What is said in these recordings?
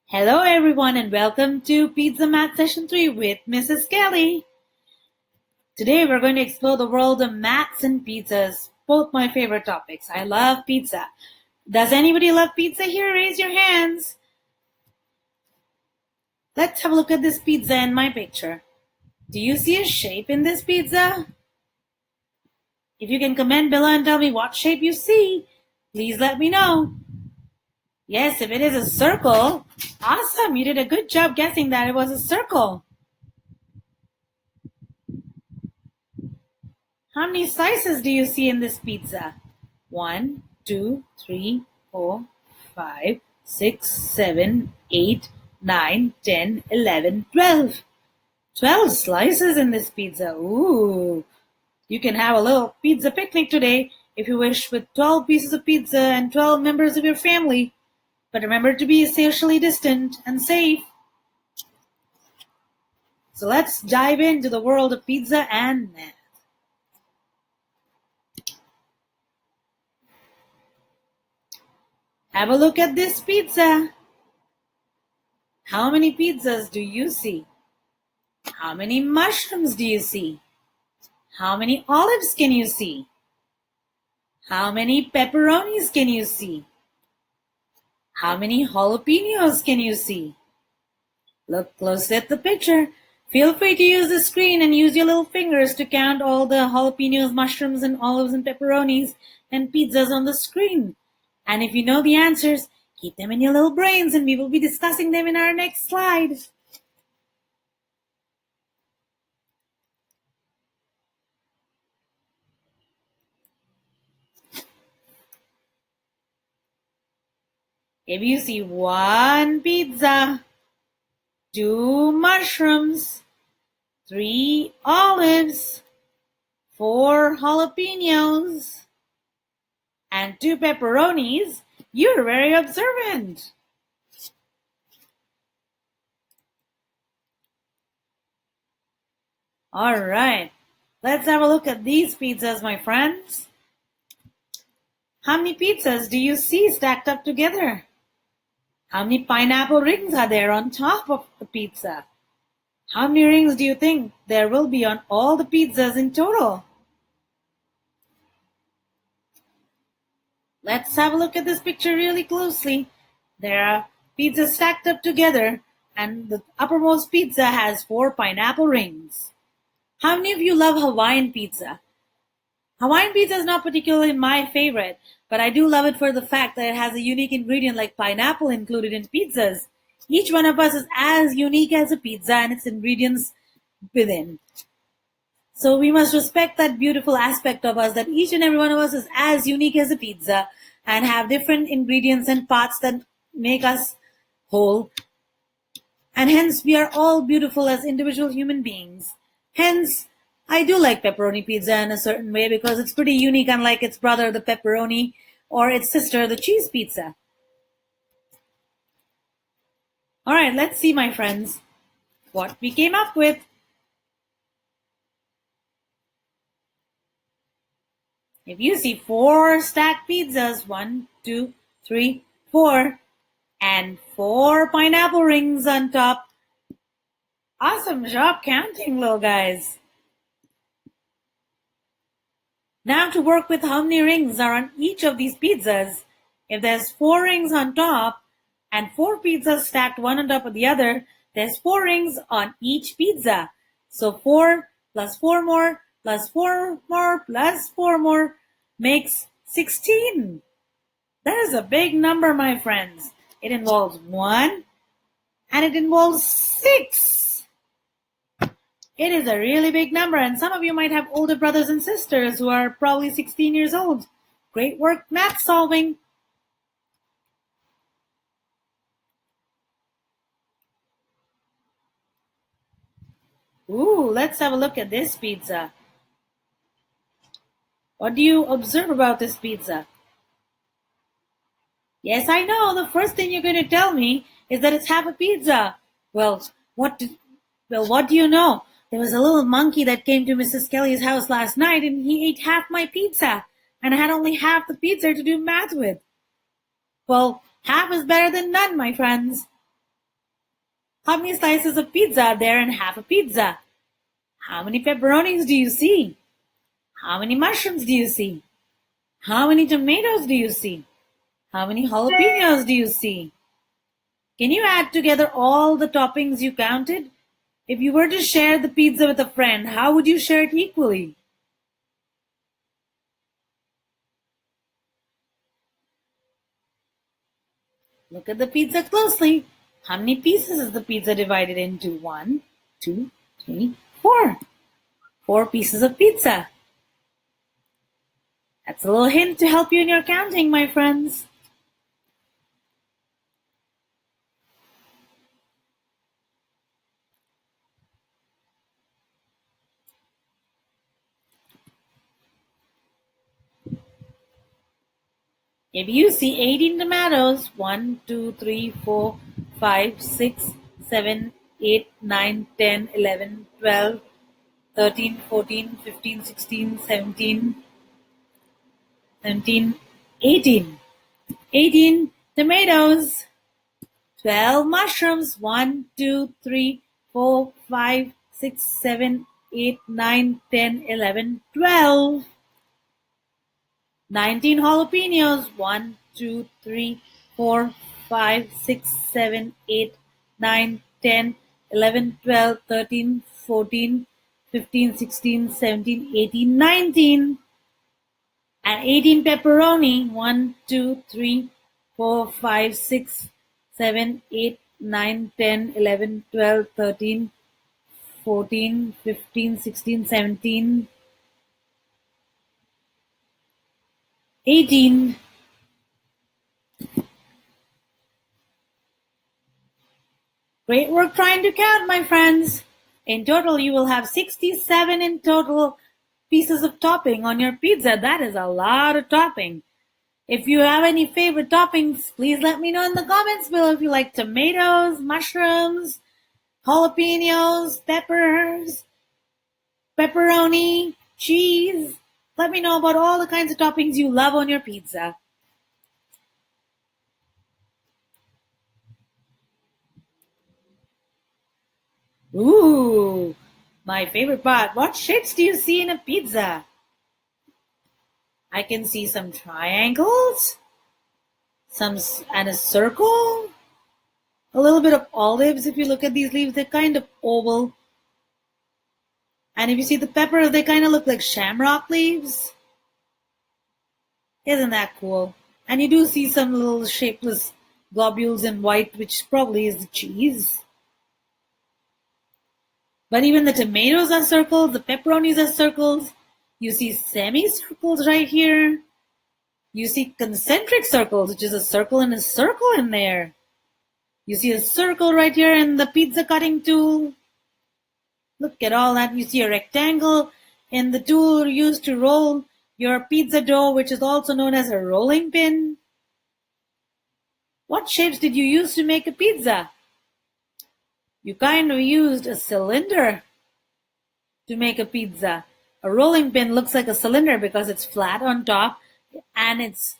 Hello everyone and welcome to Pizza Math Session 3 with Mrs. Kelly. Today we're going to explore the world of maths and pizzas, both my favorite topics. I love pizza. Does anybody love pizza here? Raise your hands. Let's have a look at this pizza in my picture. Do you see a shape in this pizza? If you can comment below and tell me what shape you see, please let me know. Yes, if it is a circle, awesome, you did a good job guessing that it was a circle. How many slices do you see in this pizza? 1, 2, 3, 4, 5, 6, 7, 8, 9, 10, 11, 12. 12 slices in this pizza. Ooh. You can have a little pizza picnic today if you wish, with 12 pieces of pizza and 12 members of your family. But remember to be socially distant and safe. So let's dive into the world of pizza and math. Have a look at this pizza. How many pizzas do you see? How many mushrooms do you see? How many olives can you see? How many pepperonis can you see? How many jalapenos can you see? Look closely at the picture. Feel free to use the screen and use your little fingers to count all the jalapenos, mushrooms, and olives and pepperonis and pizzas on the screen. And if you know the answers, keep them in your little brains and we will be discussing them in our next slide. If you see 1 pizza, 2 mushrooms, 3 olives, 4 jalapenos, and 2 pepperonis, you're very observant. All right, let's have a look at these pizzas, my friends. How many pizzas do you see stacked up together? How many pineapple rings are there on top of the pizza? How many rings do you think there will be on all the pizzas in total? Let's have a look at this picture really closely. There are pizzas stacked up together, and the uppermost pizza has 4 pineapple rings. How many of you love Hawaiian pizza? Hawaiian pizza is not particularly my favorite, but I do love it for the fact that it has a unique ingredient like pineapple included in pizzas. Each one of us is as unique as a pizza and its ingredients within. So we must respect that beautiful aspect of us, that each and every one of us is as unique as a pizza and have different ingredients and parts that make us whole. And hence we are all beautiful as individual human beings. Hence, I do like pepperoni pizza in a certain way because it's pretty unique, unlike its brother, the pepperoni, or its sister, the cheese pizza. All right, let's see, my friends, what we came up with. If you see 4 stacked pizzas, 1, 2, 3, 4, and 4 pineapple rings on top, awesome job counting, little guys. Now to work with how many rings are on each of these pizzas. If there's 4 rings on top and 4 pizzas stacked one on top of the other, there's 4 rings on each pizza. So 4 plus 4 more plus 4 more plus 4 more makes 16. That is a big number, my friends. It involves 1 and it involves 6. It is a really big number, and some of you might have older brothers and sisters who are probably 16 years old. Great work math solving. Ooh, let's have a look at this pizza. What do you observe about this pizza? Yes, I know. The first thing you're going to tell me is that it's half a pizza. Well, what do you know? There was a little monkey that came to Mrs. Kelly's house last night and he ate half my pizza. And I had only half the pizza to do math with. Well, half is better than none, my friends. How many slices of pizza are there in half a pizza? How many pepperonis do you see? How many mushrooms do you see? How many tomatoes do you see? How many jalapenos do you see? Can you add together all the toppings you counted? If you were to share the pizza with a friend, how would you share it equally? Look at the pizza closely. How many pieces is the pizza divided into? 1, 2, 3, 4. 4 pieces of pizza. That's a little hint to help you in your counting, my friends. If you see 18 tomatoes, 1, 2, 3, 4, 5, 6, 7, 8, 9, 10, 11, 12, 13, 14, 15, 16, 17, 18. 18 tomatoes. 12 mushrooms. 1, 2, 3, 4, 5, 6, 7, 8, 9, 10, 11, 12. 19 jalapenos. 1, 2, 3, 4, 5, 6, 7, 8, 9, 10, 11, 12, 13, 14, 15, 16, 17, 18, 19. And 18 pepperoni. 1, 2, 3, 4, 5, 6, 7, 8, 9, 10, 11, 12, 13, 14, 15, 16, 17, 18. Great work trying to count, my friends. In total, you will have 67 in total pieces of topping on your pizza. That is a lot of topping. If you have any favorite toppings, please let me know in the comments below if you like tomatoes, mushrooms, jalapenos, peppers, pepperoni, cheese. Let me know about all the kinds of toppings you love on your pizza. Ooh, my favorite part. What shapes do you see in a pizza? I can see some triangles, and a circle, a little bit of olives. If you look at these leaves, they're kind of oval. And if you see the peppers, they kind of look like shamrock leaves. Isn't that cool? And you do see some little shapeless globules in white, which probably is the cheese. But even the tomatoes are circles, the pepperonis are circles. You see semicircles right here. You see concentric circles, which is a circle and a circle in there. You see a circle right here in the pizza cutting tool. Look at all that. You see a rectangle in the tool used to roll your pizza dough, which is also known as a rolling pin. What shapes did you use to make a pizza? You kind of used a cylinder to make a pizza. A rolling pin looks like a cylinder because it's flat on top and it's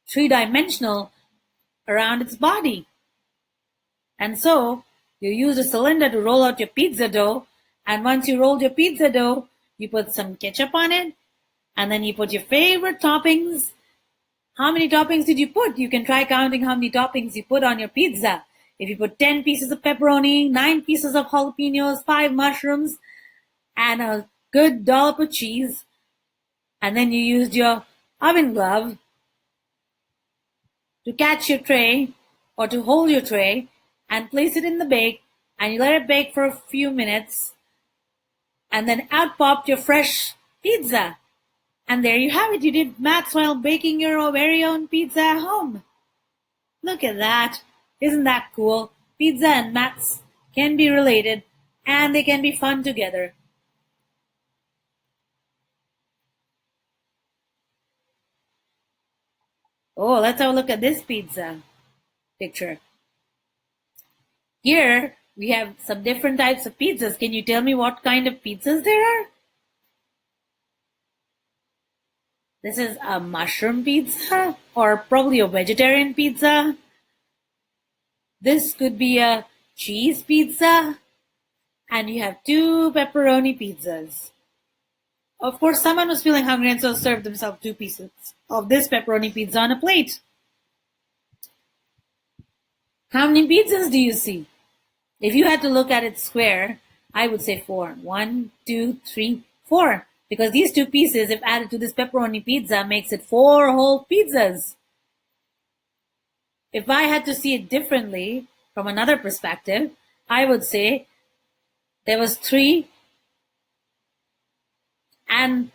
three-dimensional around its body. And so you use a cylinder to roll out your pizza dough, and once you rolled your pizza dough, you put some ketchup on it, and then you put your favorite toppings. How many toppings did you put? You can try counting how many toppings you put on your pizza. If you put 10 pieces of pepperoni, 9 pieces of jalapenos, 5 mushrooms, and a good dollop of cheese, and then you used your oven glove to catch your tray or to hold your tray and place it in the bake, and you let it bake for a few minutes, and then out popped your fresh pizza. And there you have it. You did maths while baking your very own pizza at home. Look at that. Isn't that cool? Pizza and maths can be related, and they can be fun together. Oh, let's have a look at this pizza picture. Here we have some different types of pizzas. Can you tell me what kind of pizzas there are? This is a mushroom pizza or probably a vegetarian pizza. This could be a cheese pizza, and you have 2 pepperoni pizzas. Of course, someone was feeling hungry and so served themselves 2 pieces of this pepperoni pizza on a plate. How many pizzas do you see? If you had to look at it square, I would say 4. 1, 2, 3, 4. Because these 2 pieces, if added to this pepperoni pizza, makes it 4 whole pizzas. If I had to see it differently, from another perspective, I would say there was 3 and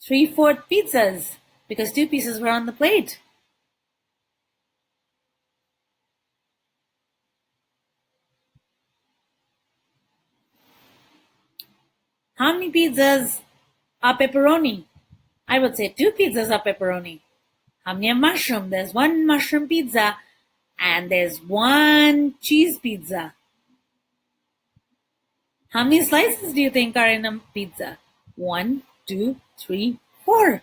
3/4 pizzas because 2 pieces were on the plate. How many pizzas are pepperoni? I would say 2 pizzas are pepperoni. How many are mushroom? There's 1 mushroom pizza and there's 1 cheese pizza. How many slices do you think are in a pizza? 1, 2, 3, 4.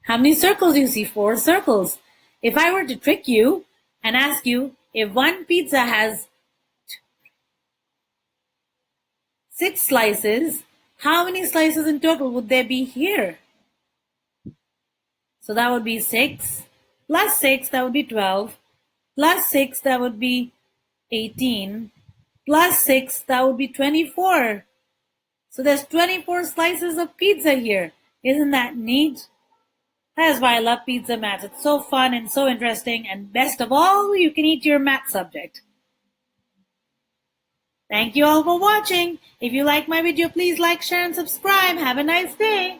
How many circles do you see? 4 circles. If I were to trick you and ask you if one pizza has 6 slices, how many slices in total would there be here? So that would be 6 plus 6, that would be 12, plus 6, that would be 18, plus 6, that would be 24. So there's 24 slices of pizza here. Isn't that neat? That is why I love pizza maths. It's so fun and so interesting, and best of all, you can eat your math subject. Thank you all for watching. If you like my video, please like, share, and subscribe. Have a nice day.